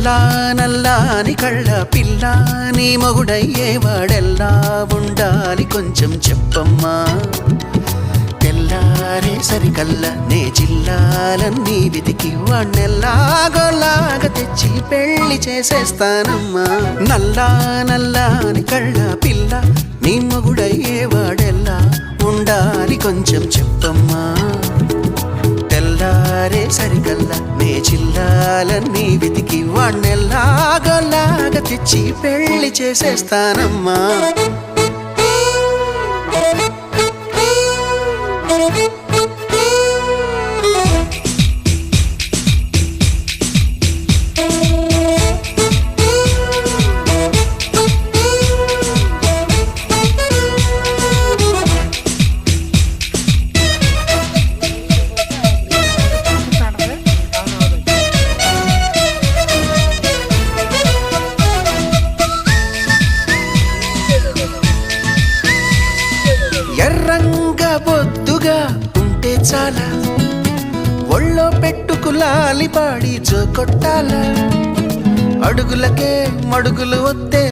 నల్లా నల్లాని కళ్ళ పిల్ల నీ మొగుడయ్యేవాడెల్లా ఉండాలి కొంచెం చెప్పమ్మా తెల్లారే సరికల్ల నే జిల్లాలన్నీ వెతికి వాణ్ణెల్లాగోలాగా తెచ్చి పెళ్లి చేసేస్తానమ్మా నల్లా నల్లాని కళ్ళ పిల్ల నీ మొగుడయ్యేవాడెల్లా ఉండాలి కొంచెం చెప్పమ్మా తెల్లారే సరికల్లా నే జిల్లాలన్నీ వెతికి వాణ్ణెల్లాగోలాగా తెచ్చి పెళ్లి చేసేస్తానమ్మా ఎర్రంగా బొద్దుగా ఉంటే చాలా ఒళ్ళో పెట్టుకులాలి పాడి జో కొట్టాల అడుగులకే మడుగులు వస్తే